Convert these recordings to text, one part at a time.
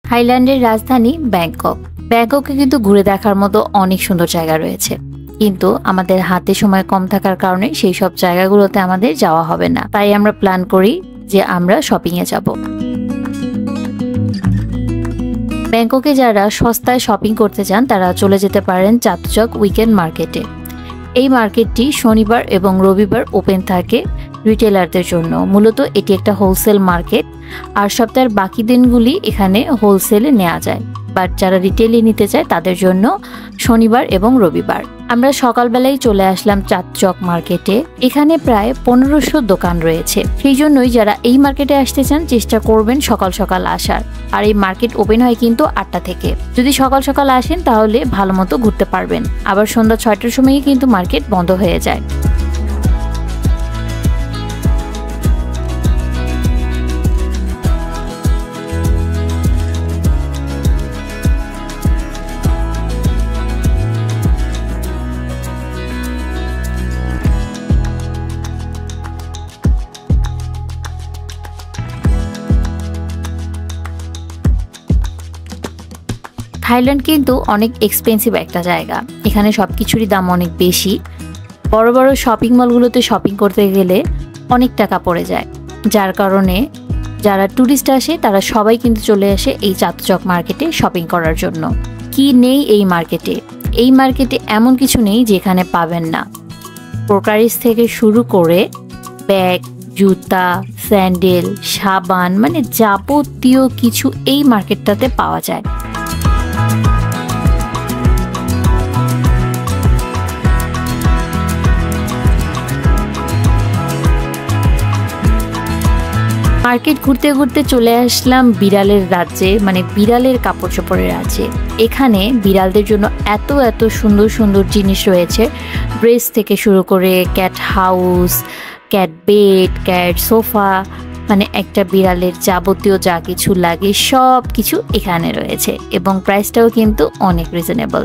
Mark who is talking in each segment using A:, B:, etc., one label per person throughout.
A: থাইল্যান্ডের রাজধানী ব্যাংকক। ব্যাংককে কিন্তু ঘুরে দেখার মতো অনেক সুন্দর জায়গা রয়েছে, কিন্তু আমাদের হাতে সময় কম থাকার কারণে সেই সব জায়গাগুলোতে আমাদের যাওয়া হবে না। তাই আমরা প্ল্যান করি যে আমরা শপিংয়ে যাব। ব্যাংককে যারা সস্তায় শপিং করতে চান তারা চলে যেতে পারেন চাতুচক উইকেন্ড মার্কেটে। এই মার্কেটটি শনিবার এবং রবিবার ওপেন থাকে রিটেলারদের জন্য। মূলত এটি একটা হোলসেল মার্কেট, আর সপ্তাহের বাকি দিনগুলি এখানে হোলসেলে নেওয়া যায়, বাট যারা রিটেলে নিতে চায় তাদের জন্য শনিবার এবং রবিবার। আমরা সকালবেলায় চলে আসলাম চাতুচক মার্কেটে। এখানে প্রায় 1500 দোকান রয়েছে, সেই জন্যই যারা এই মার্কেটে আসতে চান চেষ্টা করবেন সকাল সকাল আসার। আর এই মার্কেট ওপেন হয় কিন্তু 8টা থেকে। যদি সকাল সকাল আসেন তাহলে ভালো মতো ঘুরতে পারবেন। আবার সন্ধ্যা 6টার সময়ই কিন্তু মার্কেট বন্ধ হয়ে যায়। থাইল্যান্ড কিন্তু অনেক এক্সপেন্সিভ একটা জায়গা। এখানে সবকিছুরই দাম অনেক বেশি। বড় বড় শপিং মলগুলোতে শপিং করতে গেলে অনেক টাকা পড়ে যায়, যার কারণে যারা ট্যুরিস্ট আসে তারা সবাই কিন্তু চলে আসে এই চাতুচক মার্কেটে শপিং করার জন্য। কি নেই এই মার্কেটে? এই মার্কেটে এমন কিছু নেই যেখানে পাবেন না। ক্রোকারিজ থেকে শুরু করে ব্যাগ, জুতা, স্যান্ডেল, সাবান, মানে যাবতীয় কিছু এই মার্কেটটাতে পাওয়া যায়। মার্কেট ঘুরতে ঘুরতে চলে আসলাম বিড়ালের রাজ্যে, মানে বিড়ালের কাপড় চোপড়ের রাজ্যে। এখানে বিড়ালদের জন্য এত এত সুন্দর সুন্দর জিনিস রয়েছে, ড্রেস থেকে শুরু করে cat house, cat bed, cat sofa, মানে একটা বিড়ালের যাবতীয় যা কিছু লাগে সব কিছু এখানে রয়েছে, এবং প্রাইসটাও কিন্তু অনেক রিজনেবল।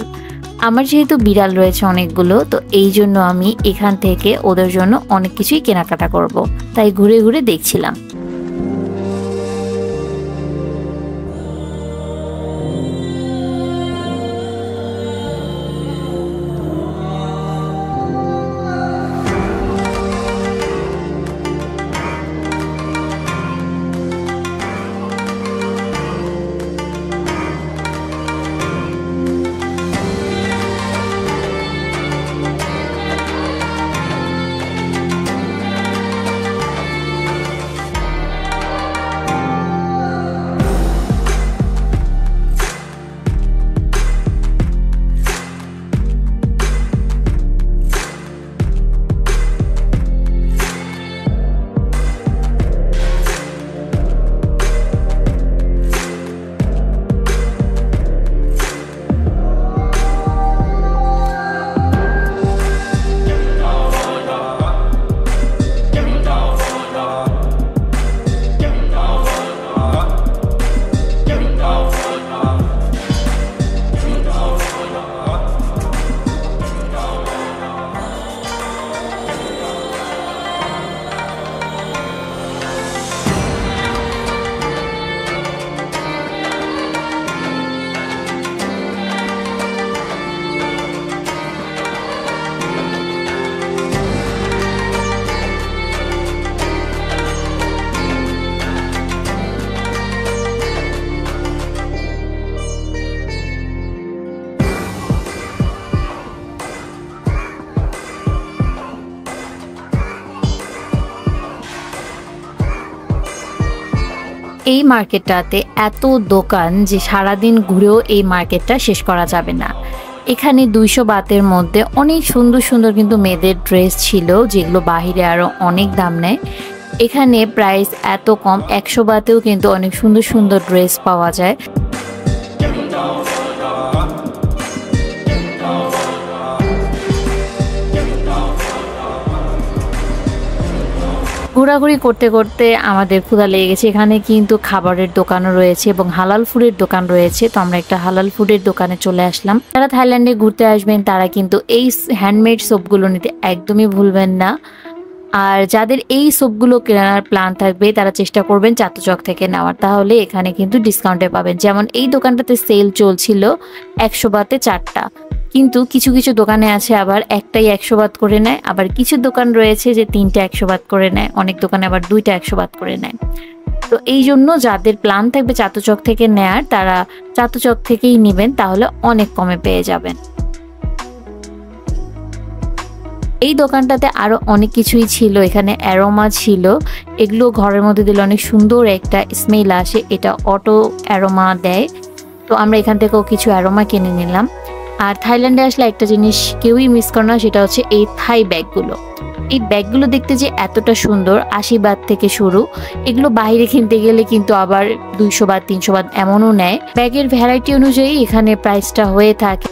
A: আমার যেহেতু বিড়াল রয়েছে অনেকগুলো, তো এই জন্য আমি এখান থেকে ওদের জন্য অনেক কিছুই কেনাকাটা করব, তাই ঘুরে ঘুরে দেখছিলাম। এই মার্কেটটাতে এত দোকান যে সারাদিন ঘুরেও এই মার্কেটটা শেষ করা যাবে না। এখানে 200 বাতের মধ্যে অনেক সুন্দর সুন্দর কিন্তু মেয়েদের ড্রেস ছিল, যেগুলো বাহিরে আরো অনেক দাম নেয়। এখানে প্রাইস এত কম, 100 বাতেও কিন্তু অনেক সুন্দর সুন্দর ড্রেস পাওয়া যায়। ঘোরাঘুরি করতে করতে আমাদের ক্ষুধা লেগে গেছে। এখানে কিন্তু খাবারের দোকানও রয়েছে এবং হালাল ফুডের দোকান রয়েছে, তো আমরা একটা হালাল ফুডের দোকানে চলে আসলাম। যারা থাইল্যান্ডে ঘুরতে আসবেন তারা কিন্তু এই হ্যান্ডমেড সোপগুলো নিতে একদমই ভুলবেন না। আর যাদের এই সোপগুলো কেনার প্ল্যান থাকবে তারা চেষ্টা করবেন চাতুচক থেকে নেওয়ার, তাহলে এখানে কিন্তু ডিসকাউন্টে পাবেন। যেমন এই দোকানটাতে সেল চলছিল 100 বাতে 4টা, কিন্তু কিছু কিছু দোকানে আছে আবার একটাই 100 বাত করে নেয়, আবার কিছু দোকান রয়েছে যে 3টা 100 বাত করে নেয়, অনেক দোকানে আবার 2টা 100 বাত করে নেয়। তো এই জন্য যাদের প্ল্যান থাকবে চাতুচক থেকে নেয়ার তারা চাতুচক থেকেই নেবেন, তাহলে অনেক কমে পেয়ে যাবেন। এই দোকানটাতে আরো অনেক কিছুই ছিল, এখানে অ্যারোমা ছিল, এগুলো ঘরের মধ্যে দিলে অনেক সুন্দর একটা স্মেল আসে, এটা অটো অ্যারোমা দেয়। তো আমরা এখান থেকেও কিছু অ্যারোমা কিনে নিলাম। আর থাইল্যান্ডে আসলে একটা জিনিস কেউই মিস করে না, সেটা হচ্ছে এই থাই ব্যাগগুলো। এই ব্যাগগুলো দেখতে যে এতটা সুন্দর, 80 বাত থেকে শুরু, এগুলো বাইরে কিনতে গেলে কিন্তু আবার 200 বাত 300 বাত এমনও নেয়। ব্যাগের ভ্যারাইটি অনুযায়ী এখানে প্রাইসটা হয়ে থাকে।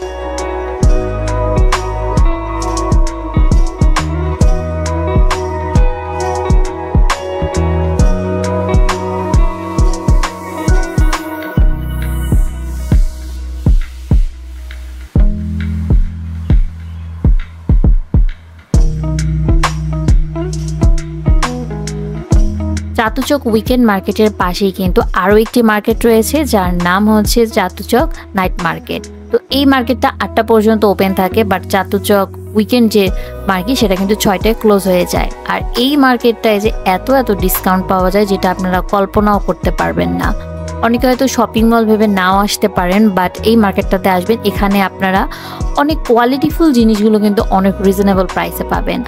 A: চাতুচক উইকেন্ড মার্কেটের পাশেই কিন্তু আরও একটি মার্কেট রয়েছে যার নাম হচ্ছে চাতুচক নাইট মার্কেট। তো এই মার্কেটটা 8টা পর্যন্ত ওপেন থাকে, বাট চাতুচক উইকেন্ড যে মার্কেট সেটা কিন্তু 6টায় ক্লোজ হয়ে যায়। আর এই মার্কেটটায় যে এত ডিসকাউন্ট পাওয়া যায় যেটা আপনারা কল্পনাও করতে পারবেন না। অনেকে হয়তো শপিং মল ভেবে নাও আসতে পারেন, বাট এই মার্কেটটাতে আসবেন, এখানে আপনারা অনেক কোয়ালিটিফুল জিনিসগুলো কিন্তু অনেক রিজনেবল প্রাইসে পাবেন।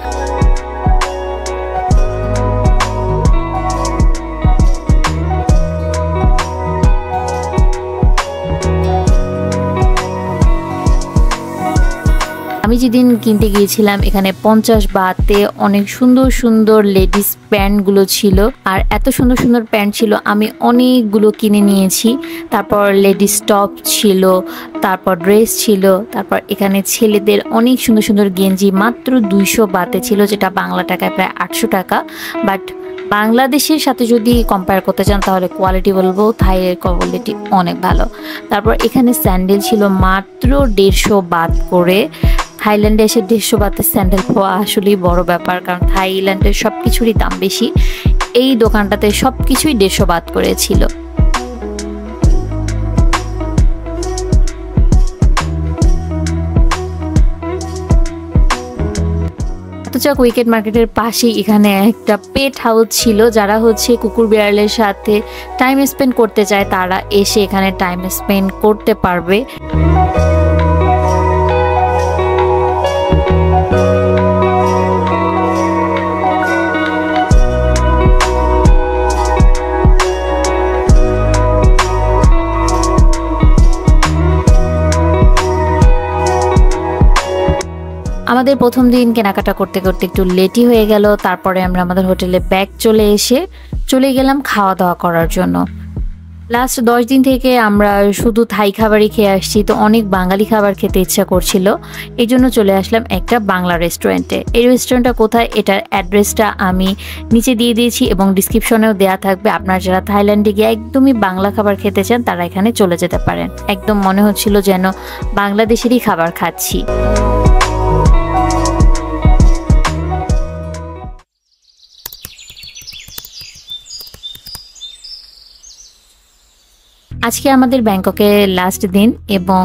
A: আমি যেদিন কিনতে গিয়েছিলাম এখানে 50 বাতে অনেক সুন্দর সুন্দর লেডিস প্যান্টগুলো ছিল, আর এত সুন্দর সুন্দর প্যান্ট ছিল আমি অনেকগুলো কিনে নিয়েছি। তারপর লেডিস টপ ছিল, তারপর ড্রেস ছিল, তারপর এখানে ছেলেদের অনেক সুন্দর সুন্দর গেঞ্জি মাত্র 200 বাতে ছিল, যেটা বাংলা টাকায় প্রায় 800 টাকা। বাট বাংলাদেশের সাথে যদি কম্পেয়ার করতে চান তাহলে কোয়ালিটি বলবো থাইয়ের কোয়ালিটি অনেক ভালো। তারপর এখানে স্যান্ডেল ছিল মাত্র 150 বাত করে। থাইল্যান্ডে এসে 150 বাতের স্যান্ডেল পাওয়া আসলেই বড় ব্যাপার, কারণ থাইল্যান্ডের সব কিছুরই দাম বেশি। এই দোকানটাতে সব কিছুই 150 বাত করেছিল। চাতুচক উইকেন্ড মার্কেটের পাশেই এখানে একটা পেট হাউস ছিল, যারা হচ্ছে কুকুর বিড়ালের সাথে টাইম স্পেন্ড করতে চায় তারা এসে এখানে টাইম স্পেন্ড করতে পারবে। আমাদের প্রথম দিন কেনাকাটা করতে করতে একটু লেটই হয়ে গেল। তারপরে আমরা আমাদের হোটেলে ব্যাক চলে গেলাম খাওয়া দাওয়া করার জন্য। লাস্ট 10 দিন থেকে আমরা শুধু থাই খাবারই খেয়ে আসছি, তো অনেক বাঙালি খাবার খেতে ইচ্ছা করছিল, এই জন্য চলে আসলাম একটা বাংলা রেস্টুরেন্টে। এই রেস্টুরেন্টটা কোথায় এটার অ্যাড্রেসটা আমি নিচে দিয়ে দিয়েছি এবং ডিসক্রিপশনেও দেওয়া থাকবে। আপনারা যারা থাইল্যান্ডে গিয়ে একদমই বাংলা খাবার খেতে চান তারা এখানে চলে যেতে পারেন। একদম মনে হচ্ছিল যেন বাংলাদেশেরই খাবার খাচ্ছি। আজকে আমাদের ব্যাংককে লাস্ট দিন এবং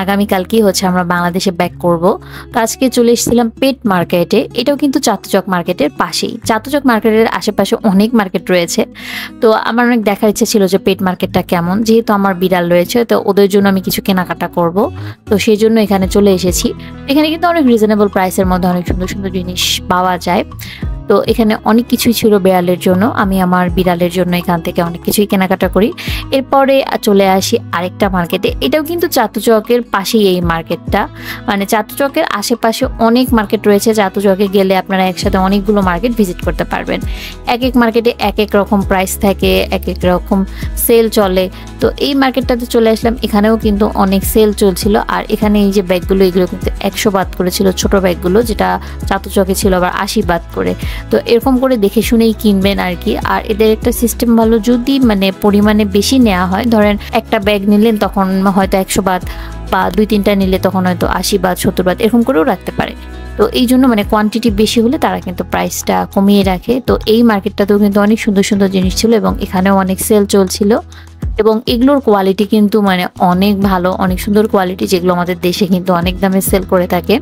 A: আগামীকালকেই হচ্ছে আমরা বাংলাদেশে ব্যাক করব। তো আজকে চলে এসেছিলাম পেট মার্কেটে, এটাও কিন্তু চাতুচক মার্কেটের পাশেই। চাতুচক মার্কেটের আশেপাশে অনেক মার্কেট রয়েছে, তো আমার অনেক দেখার ইচ্ছে ছিল যে পেট মার্কেটটা কেমন। যেহেতু আমার বিড়াল রয়েছে তো ওদের জন্য আমি কিছু কেনাকাটা করব, তো সেই জন্য এখানে চলে এসেছি। এখানে কিন্তু অনেক রিজনেবল প্রাইসের মধ্যে অনেক সুন্দর সুন্দর জিনিস পাওয়া যায়। তো এখানে অনেক কিছুই ছিল বিড়ালের জন্য, আমি আমার বিড়ালের জন্য এখান থেকে অনেক কিছুই কেনাকাটা করি। এরপরে চলে আসি আরেকটা মার্কেটে, এটাও কিন্তু চাতুচকের পাশেই এই মার্কেটটা, মানে চাতুচকের আশেপাশে অনেক মার্কেট রয়েছে। চাতুচকে গেলে আপনারা একসাথে অনেকগুলো মার্কেট ভিজিট করতে পারবেন। এক এক মার্কেটে এক এক রকম প্রাইস থাকে, এক এক রকম সেল চলে। তো এই মার্কেটটাতে চলে আসলাম, এখানেও কিন্তু অনেক সেল চলছিল। আর এখানে এই যে ব্যাগগুলো, এগুলো কিন্তু 100 বাত করেছিল ছোট ব্যাগগুলো, যেটা চাতুচকে ছিল আবার 80 বাত করে। তো এরকম করে দেখে শুনেই কিনবেন আর কি। আর এদের একটা সিস্টেম ভালো, যদি মানে পরিমাণে বেশি নেওয়া হয়, ধরেন একটা ব্যাগ নিলেন তখন হয়তো 100 বাত, বা 2-3টা নিলে তখন হয়তো 80 বাত 70 বাত এরকম করেও রাখতে পারে। তো এই জন্য মানে কোয়ান্টিটি বেশি হলে তারা কিন্তু প্রাইসটা কমিয়ে রাখে। তো এই মার্কেটটাতেও কিন্তু অনেক সুন্দর সুন্দর জিনিস ছিল এবং এখানেও অনেক সেল চলছিল এবং এগুলোর কোয়ালিটি কিন্তু মানে অনেক ভালো, অনেক সুন্দর কোয়ালিটি, যেগুলো আমাদের দেশে কিন্তু অনেক দামে সেল করে থাকে।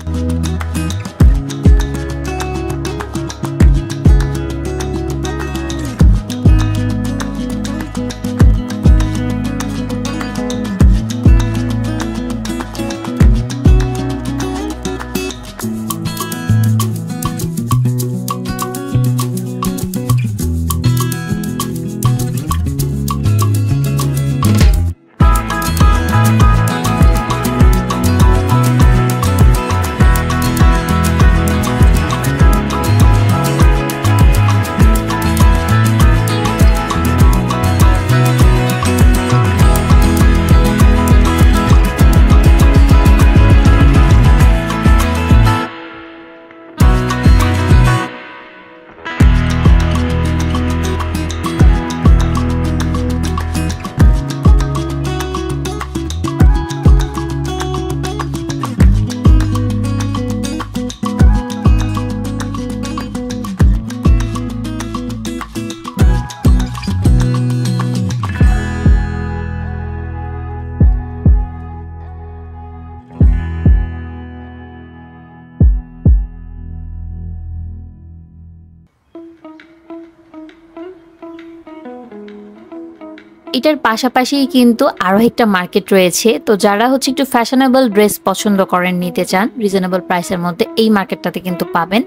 A: এটার পাশাপাশি কিন্তু আরো একটা মার্কেট রয়েছে। তো যারা হচ্ছে একটু ফ্যাশনেবল ড্রেস পছন্দ করেন, নিতে চান রিজনেবল প্রাইসের মধ্যে, এই মার্কেটটাতে কিন্তু পাবেন।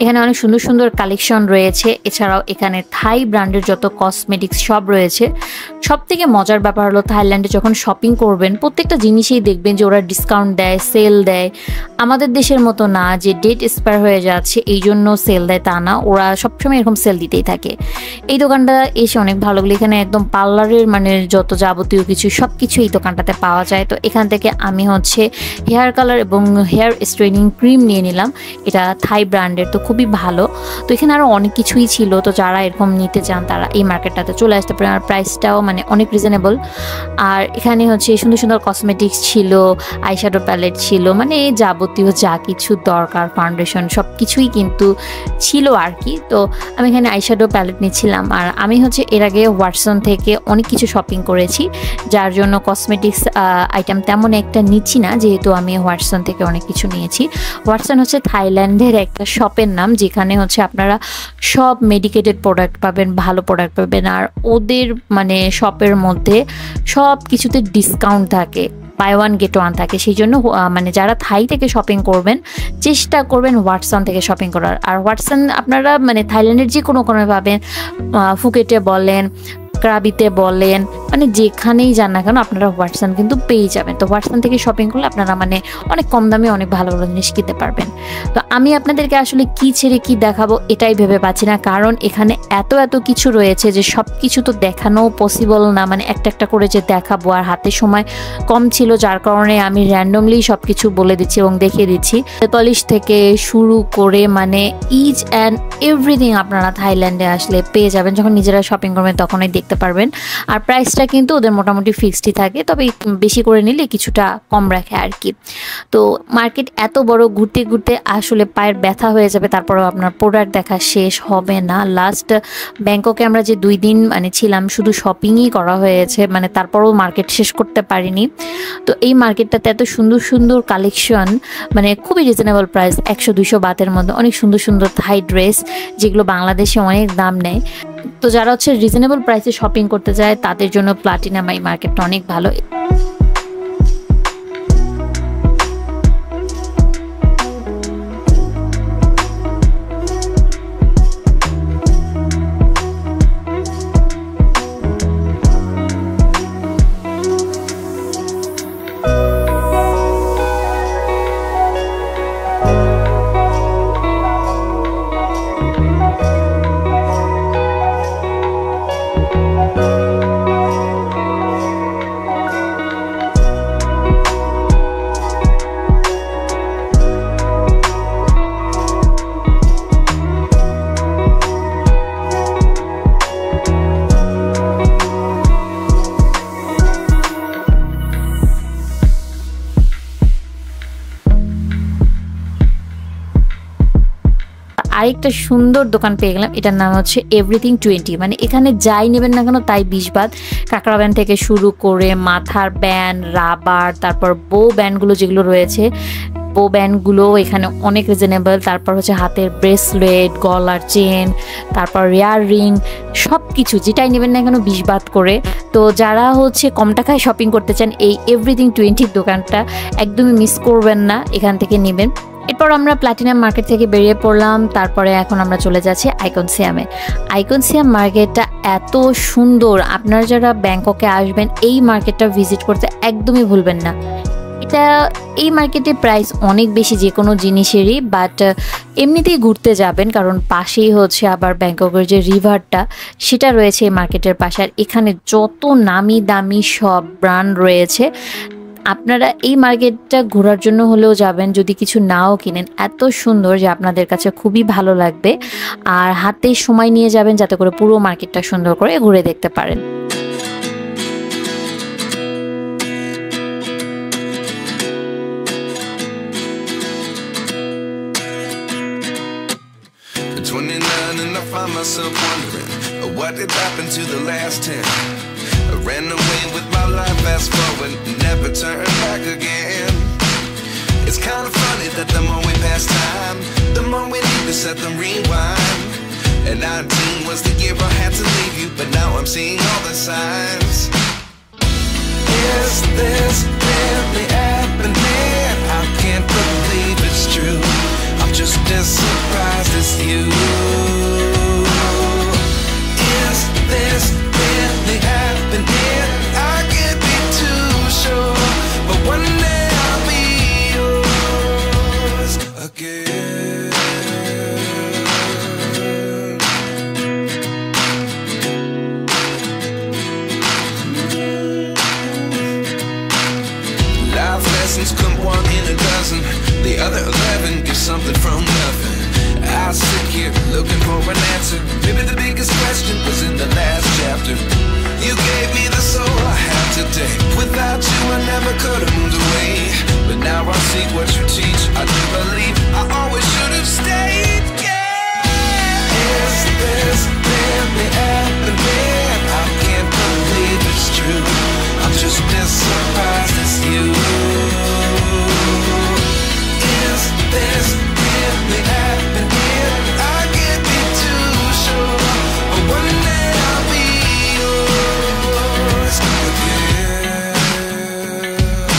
A: এখানে অনেক সুন্দর সুন্দর কালেকশন রয়েছে। এছাড়াও এখানে থাই ব্র্যান্ডের যত কসমেটিক্স সব রয়েছে। সব থেকে মজার ব্যাপার হলো থাইল্যান্ডে যখন শপিং করবেন প্রত্যেকটা জিনিসেই দেখবেন যে ওরা ডিসকাউন্ট দেয়, সেল দেয়। আমাদের দেশের মতো না যে ডেট এক্সপায়ার হয়ে যাচ্ছে এই জন্য সেল দেয়, তা না, ওরা সবসময় এরকম সেল দিতেই থাকে। এই দোকানটা এসে অনেক ভালো লাগলো। এখানে একদম পার্লারের মানে যত যাবতীয় কিছু সব কিছু এই দোকানটাতে পাওয়া যায়। তো এখান থেকে আমি হচ্ছে হেয়ার কালার এবং হেয়ার স্ট্রেনিং ক্রিম নিয়ে নিলাম। এটা থাই ব্র্যান্ডের, তো খুবই ভালো। তো এখানে আরও অনেক কিছুই ছিল। তো যারা এরকম নিতে চান তারা এই মার্কেটটাতে চলে আসতে পারেন। আর প্রাইসটাও মানে অনেক রিজনেবল। আর এখানে হচ্ছে সুন্দর সুন্দর কসমেটিক্স ছিল, আইশ্যাডো প্যালেট ছিল, মানে যাবতীয় যা কিছু দরকার, ফাউন্ডেশন সব কিছুই কিন্তু ছিল আর কি। তো আমি এখানে আইশ্যাডো প্যালেট নিচ্ছিলাম। আর আমি হচ্ছে এর আগে ওয়াটসন থেকে অনেক কিছু শপিং করেছি, যার জন্য কসমেটিক্স আইটেম তেমন একটা নিচ্ছি না, যেহেতু আমি ওয়াটসন থেকে অনেক কিছু নিয়েছি। ওয়াটসন হচ্ছে থাইল্যান্ডের একটা শপের নাম, যেখানে হচ্ছে আপনারা সব মেডিকেটেড প্রোডাক্ট পাবেন, ভালো প্রোডাক্ট পাবেন। আর ওদের মানে শপের মধ্যে সব কিছুতে ডিসকাউন্ট থাকে, বাই ওয়ান গেট ওয়ান থাকে। সেই জন্য মানে যারা থাই থেকে শপিং করবেন চেষ্টা করবেন ওয়াটসন থেকে শপিং করার। আর ওয়াটসন আপনারা মানে থাইল্যান্ডের যে কোনো কোনো পাবেন, ফুকেটে বলেন, ক্রাবিতে বলেন, মানে যেখানেই যান না কেন আপনারা ওয়াটসন কিন্তু পেয়ে যাবেন। তো ওয়াটসন থেকে শপিং করলে আপনারা মানে অনেক কম দামে অনেক ভালো ভালো জিনিস কিনতে পারবেন। তো আমি আপনাদেরকে আসলে কি ছেড়ে কি দেখাবো এটাই ভেবে পাচ্ছি না, কারণ এখানে এত এত কিছু রয়েছে যে সব কিছু তো দেখানো পসিবল না, মানে একটা একটা করে যে দেখাবো। আর হাতে সময় কম ছিল, যার কারণে আমি র্যান্ডমলি সব কিছু বলে দিচ্ছি এবং দেখিয়ে দিচ্ছি। পলিশ থেকে শুরু করে মানে ইচ অ্যান্ড এভরিথিং আপনারা থাইল্যান্ডে আসলে পেয়ে যাবেন। যখন নিজেরা শপিং করবেন তখনই দেখতে পারবেন। আর প্রাইসটা কিন্তু ওদের মোটামুটি ফিক্সডই থাকে, তবে বেশি করে নিলে কিছুটা কম রাখে আর কি। তো মার্কেট এত বড়, ঘুরতে ঘুরতে আসলে পায়ের ব্যথা হয়ে যাবে, তারপরেও আপনার প্রোডাক্ট দেখা শেষ হবে না। লাস্ট ব্যাংককে আমরা যে 2 দিন মানে ছিলাম শুধু শপিংই করা হয়েছে, মানে তারপরেও মার্কেট শেষ করতে পারিনি। তো এই মার্কেটটাতে এত সুন্দর সুন্দর কালেকশন, মানে খুবই রিজনেবল প্রাইস, 100-200 বাতের মধ্যে অনেক সুন্দর সুন্দর থাই ড্রেস, যেগুলো বাংলাদেশে অনেক দাম নেয়। তো যারা হচ্ছে রিজনেবল প্রাইসে শপিং করতে যায় তাদের জন্য প্লাটিনাম এই মার্কেটটা অনেক ভালো। আরেকটা সুন্দর দোকান পেয়ে গেলাম, এটার নাম হচ্ছে এভরিথিং 20। মানে এখানে যাই নেবেন না কেন তাই 20 বাদ। কাঁকড়া ব্যান্ড থেকে শুরু করে মাথার ব্যান্ড, রাবার, তারপর বো ব্যান্ডগুলো যেগুলো রয়েছে, বো ব্যান্ডগুলো এখানে অনেক রিজনেবল। তারপর হচ্ছে হাতের ব্রেসলেট, গলার চেন, তারপর রেয়ার রিং, সব কিছু যেটাই নেবেন না কেন 20 বাদ করে। তো যারা হচ্ছে কম টাকায় শপিং করতে চান এই এভরিথিং 20 দোকানটা একদমই মিস করবেন না, এখান থেকে নেবেন। এরপর আমরা প্লাটিনাম মার্কেট থেকে বেরিয়ে পড়লাম। তারপরে এখন আমরা চলে যাচ্ছি আইকনসিয়ামে। আইকনসিয়াম মার্কেটটা এত সুন্দর, আপনারা যারা ব্যাংককে আসবেন এই মার্কেটটা ভিজিট করতে একদমই ভুলবেন না। এই মার্কেটে প্রাইস অনেক বেশি যে কোনো জিনিসেরই, বাট এমনিতেই ঘুরতে যাবেন কারণ পাশেই হচ্ছে আবার ব্যাংককের যে রিভারটা সেটা রয়েছে এই মার্কেটের পাশে। আর এখানে যত নামি দামি সব ব্র্যান্ড রয়েছে, আপনারা এই মার্কেটটা ঘোরার জন্য হলেও যাবেন, যদি কিছু নাও কিনেন এত সুন্দর যে আপনাদের কাছে খুবই ভালো লাগবে। আর হাতে সময় নিয়ে যাবেন যাতে করে পুরো মার্কেটটা সুন্দর করে ঘুরে দেখতে পারেন।
B: Find myself wondering what did happen to the last 10. I ran away with my life, fast forward, never turn back again. It's kind of funny that the more we pass time, the more we need to set them rewind. And 19 was the year I had to leave you, but now I'm seeing all the signs. Is this really happening? I can't believe it's true. I'm just as surprised as you. Is this really happening? I can't be too sure, but one day I'll be yours again. Life lessons come one in a dozen, the other 11 get something from nothing. I sit here looking for an answer. Maybe the biggest question was in the last chapter. You gave me the soul I have today. Without you I never could have moved away. But now I see what you teach. I do believe I always should have stayed. Yeah. Is this really happening? I can't believe it's true. I'm just as surprised as you. Is this really happening? I can't be too sure, but one day I'll be yours again.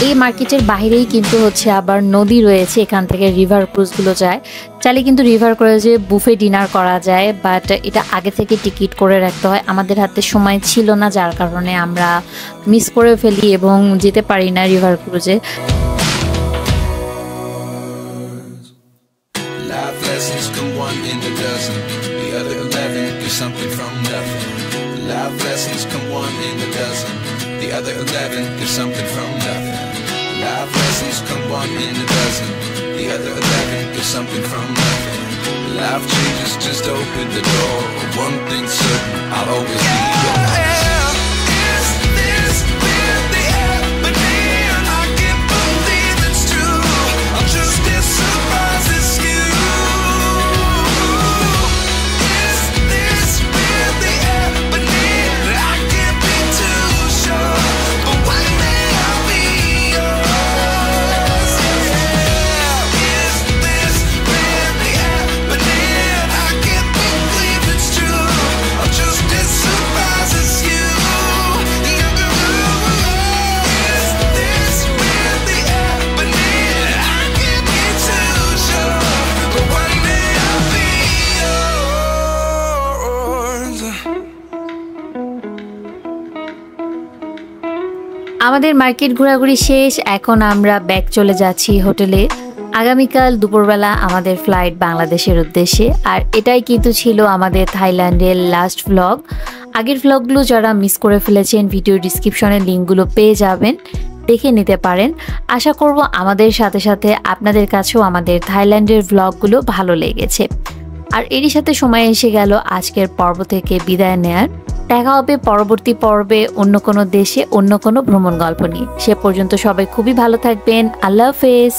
A: এই মার্কেটের বাইরেই কিন্তু হচ্ছে আবার নদী রয়েছে, এখান থেকে রিভার ক্রুজগুলো যায়। চাইলে কিন্তু রিভার ক্রুজে বুফে ডিনার করা যায়, বাট এটা আগে থেকে টিকিট করে রাখতে হয়। আমাদের হাতে সময় ছিল না, যার কারণে আমরা মিস করে ফেলি এবং যেতে পারি না river ক্রুজে।
B: Lessons come one in a dozen, the other 11 get something from nothing. Life lessons come one in a dozen, the other 11 get something from nothing. Life lessons come one in a dozen, the other 11 get something from nothing. Life changes just open the door. One thing's certain, I'll always be yours.
A: আমাদের market ঘোরাঘুরি শেষ, এখন আমরা back চলে যাচ্ছি হোটেলে। আগামীকাল দুপুরবেলা আমাদের ফ্লাইট বাংলাদেশের উদ্দেশ্যে। আর এটাই কিন্তু ছিল আমাদের থাইল্যান্ডের লাস্ট ভ্লগ। আগের ভ্লগগুলো যারা মিস করে ফেলেছেন ভিডিও ডিসক্রিপশনের লিঙ্কগুলো পেয়ে যাবেন, দেখে নিতে পারেন। আশা করব আমাদের সাথে সাথে আপনাদের কাছেও আমাদের থাইল্যান্ডের ভ্লগগুলো ভালো লেগেছে। আর এরই সাথে সময় এসে গেল আজকের পর্ব থেকে বিদায় নেয়ার। দেখা হবে পরবর্তী পর্বে অন্য কোনো দেশে অন্য কোনো ভ্রমণ গল্প নিয়ে। সে পর্যন্ত সবাই খুবই ভালো থাকবেন। আল্লাহ হাফেজ।